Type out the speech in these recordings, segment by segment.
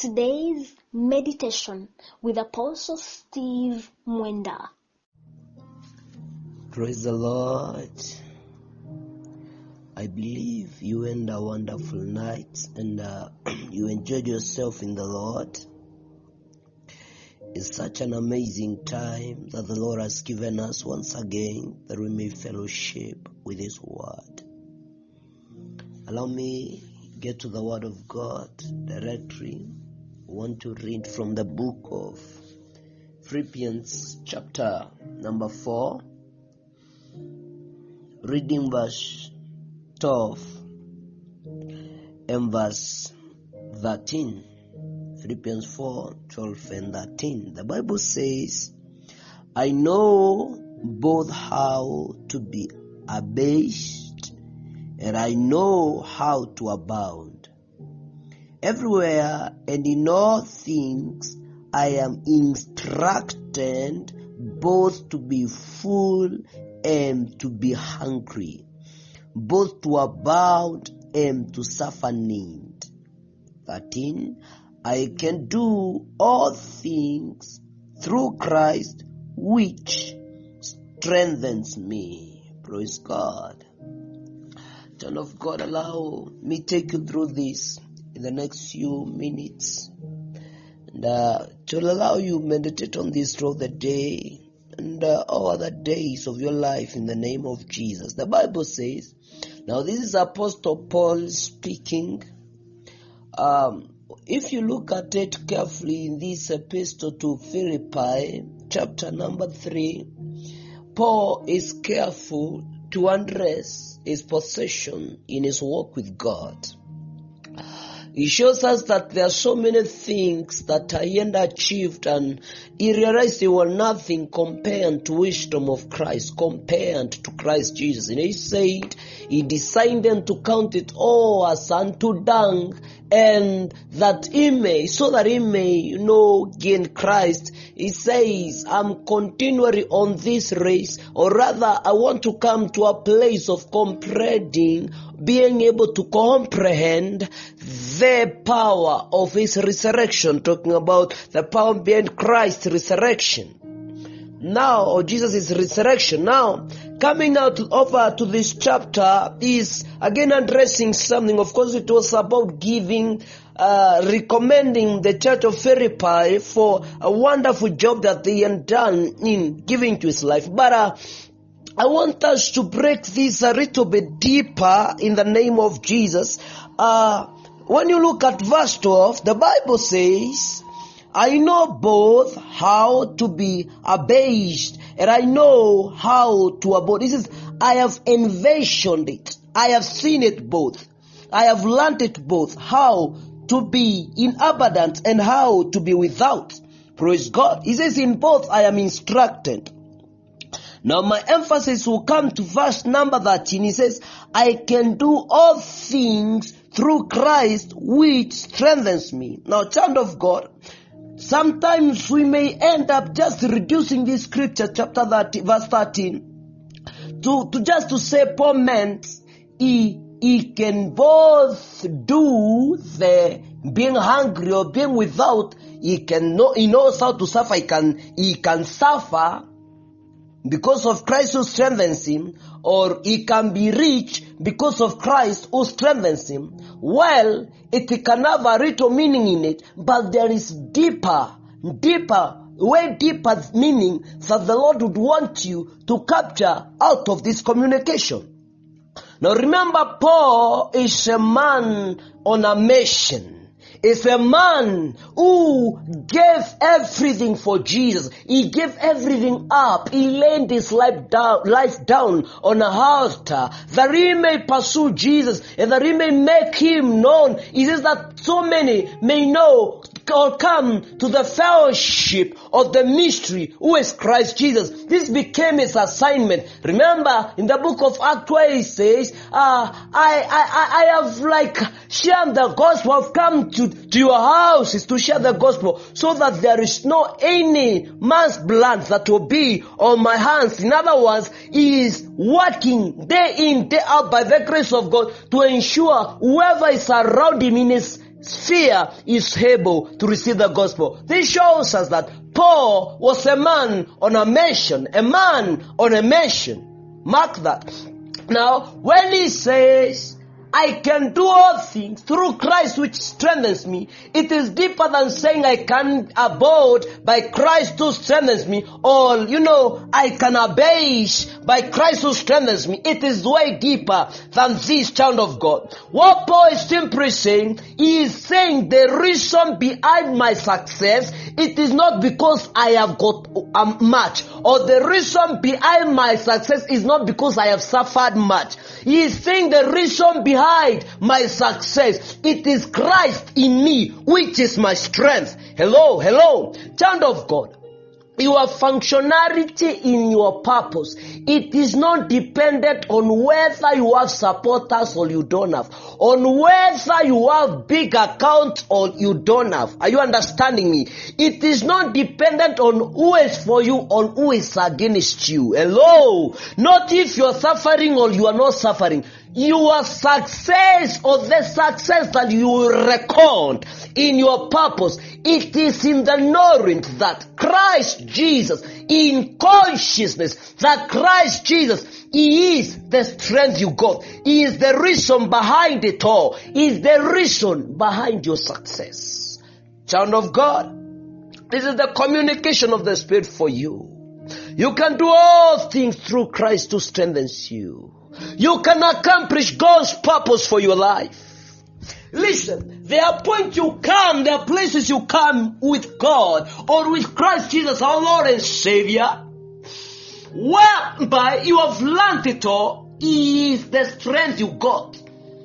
Today's meditation with Apostle Steve Mwenda. Praise the Lord. I believe you had a wonderful night and you enjoyed yourself in the Lord. It's such an amazing time that the Lord has given us once again that we may fellowship with His Word. Allow me get to the Word of God directly. I want to read from the book of Philippians chapter number 4, reading verse 12 and verse 13. Philippians 4, 12 and 13. The Bible says, I know both how to be abased and I know how to abound. Everywhere and in all things I am instructed both to be full and to be hungry, both to abound and to suffer need. 13. I can do all things through Christ which strengthens me. Praise God. Child of God, allow me take you through this in the next few minutes. And to allow you meditate on this throughout the day and all other days of your life in the name of Jesus. The Bible says, now this is Apostle Paul speaking. If you look at it carefully in this epistle to Philippi, chapter number 3, Paul is careful to address his position in his walk with God. He shows us that there are so many things that he had achieved and he realized they were nothing compared to wisdom of Christ, compared to Christ Jesus. And he said he decided to count it all as unto dung and that he may, gain Christ. He says, I'm continually on this race, or rather I want to come to a place of comprehending, being able to comprehend the power of His resurrection, talking about the power behind Christ's resurrection. Now, or Jesus' resurrection. Now, coming out over to this chapter is again addressing something. Of course, it was about giving, recommending the church of Philippi for a wonderful job that they had done in giving to his life. But I want us to break this a little bit deeper in the name of Jesus. When you look at verse 12, the Bible says, I know both how to be abased and I know how to abound. This is, I have envisioned it. I have seen it both. I have learned it both. How to be in abundance and how to be without. Praise God. He says in both I am instructed. Now my emphasis will come to verse number 13. He says, I can do all things through Christ which strengthens me. Now, child of God, sometimes we may end up just reducing this scripture, chapter 30, verse 13, to just to say Paul meant he can both do the being hungry or being without. He knows how to suffer. He can suffer because of Christ who strengthens him, or he can be rich because of Christ who strengthens him. Well, it can have a little meaning in it, but there is deeper, way deeper meaning that the Lord would want you to capture out of this communication. Now remember, Paul is a man on a mission. Is a man who gave everything for Jesus. He gave everything up. He laid his life down on a altar that he may pursue Jesus and that he may make him known. He says that so many may know or come to the fellowship of the mystery who is Christ Jesus. This became his assignment. Remember in the book of Acts where he says, I have shared the gospel. I've come to your houses to share the gospel so that there is no any man's blood that will be on my hands. In other words, he is working day in, day out by the grace of God to ensure whoever is around him in his sphere is able to receive the gospel. This shows us that Paul was a man on a mission. A man on a mission. Mark that. Now, when he says, I can do all things through Christ which strengthens me, it is deeper than saying I can abode by Christ who strengthens me, or I can abase by Christ who strengthens me. It is way deeper than this, child of God. What Paul is simply saying, he is saying the reason behind my success, it is not because I have got much, or the reason behind my success is not because I have suffered much. He is saying the reason behind my success, it is Christ in me, which is my strength. Hello, child of God. Your functionality in your purpose, it is not dependent on whether you have supporters or you don't have, on whether you have big account or you don't have. Are you understanding me? It is not dependent on who is for you or who is against you. Hello, not if you are suffering or you are not suffering. Your success or the success that you will record in your purpose, it is in the knowing that Christ Jesus, in consciousness that Christ Jesus, He is the strength you got. He is the reason behind it all. He is the reason behind your success. Child of God, this is the communication of the Spirit for you. You can do all things through Christ who strengthens you. You can accomplish God's purpose for your life. Listen, there are points you come, there are places you come with God or with Christ Jesus, our Lord and Savior, whereby you have learned it all. He is the strength you got,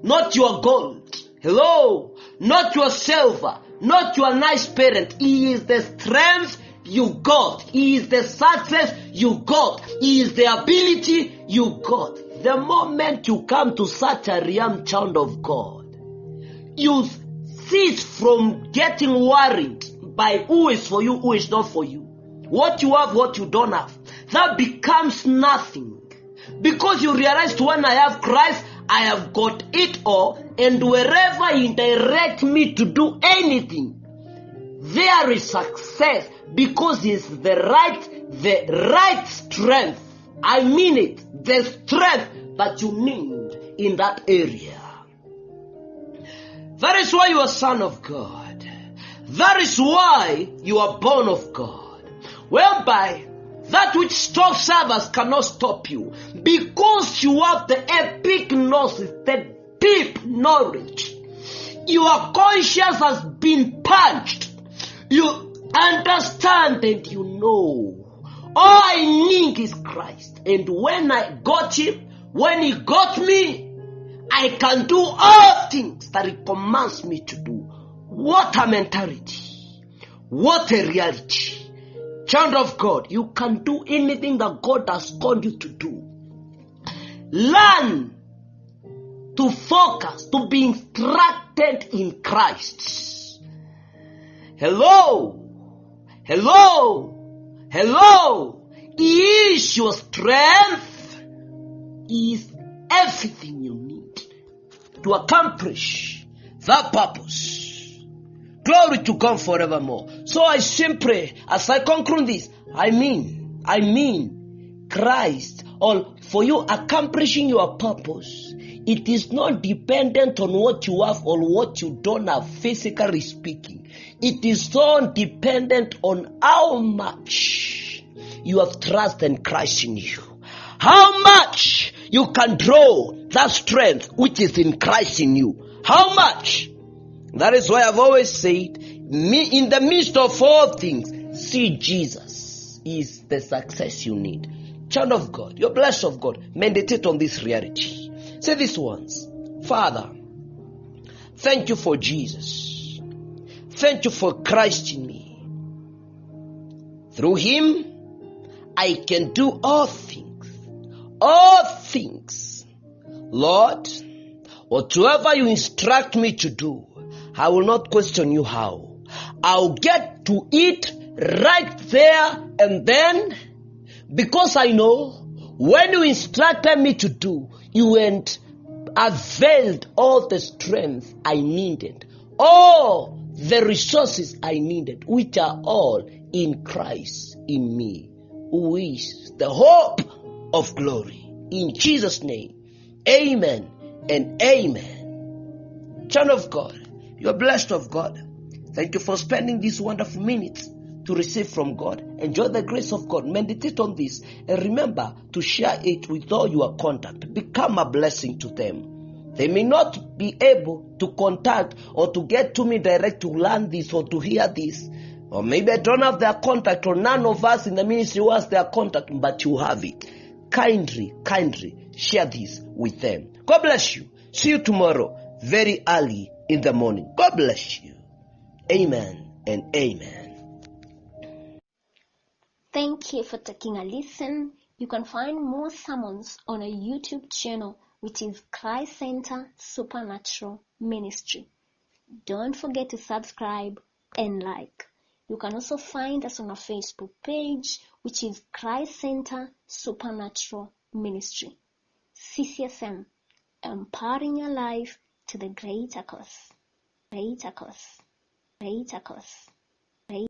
not your gold. Hello, not your silver, not your nice parent. He is the strength you got. He is the success you got. He is the ability you got. The moment you come to such a realm, child of God, you cease from getting worried by who is for you, who is not for you. What you have, what you don't have. That becomes nothing. Because you realize when I have Christ, I have got it all. And wherever He directs me to do anything, there is success. Because it's the right strength. I mean it. The strength that you need in that area. That is why you are a son of God. That is why you are born of God. Whereby that which stops others cannot stop you. Because you have the epic knowledge, the deep knowledge. Your conscience has been punched. You understand and you know. All I need is Christ. And when I got Him, when He got me, I can do all things that He commands me to do. What a mentality. What a reality. Child of God, you can do anything that God has called you to do. Learn to focus, to be instructed in Christ. Hello. He is your strength. He is everything you need to accomplish that purpose. Glory to God forevermore. So I simply, as I conclude this, I mean Christ, or for you accomplishing your purpose, it is not dependent on what you have or what you don't have, physically speaking. It is all dependent on how much you have trust in Christ in you. How much you can draw that strength which is in Christ in you. How much? That is why I've always said, in the midst of all things, see Jesus is the success you need. Child of God, you're blessed of God. Meditate on this reality. Say this once. Father, thank you for Jesus. Thank you for Christ in me. Through Him, I can do all things. All things. Lord, whatever you instruct me to do, I will not question you how. I'll get to it right there and then, because I know when you instructed me to do, you went availed all the strength I needed, all the resources I needed, which are all in Christ in me, who is the hope of glory. In Jesus' name, amen and amen. Child of God, you are blessed of God. Thank you for spending these wonderful minutes to receive from God. Enjoy the grace of God. Meditate on this. And remember to share it with all your contact. Become a blessing to them. They may not be able to contact or to get to me direct to learn this or to hear this. Or maybe I don't have their contact, or none of us in the ministry who has their contact, but you have it. Kindly share this with them. God bless you. See you tomorrow very early in the morning. God bless you. Amen and amen. Thank you for taking a listen. You can find more sermons on our YouTube channel, which is Christ Center Supernatural Ministry. Don't forget to subscribe and like. You can also find us on our Facebook page, which is Christ Center Supernatural Ministry. CCSM, empowering your life to the greater cause. Greater cause. Greater cause.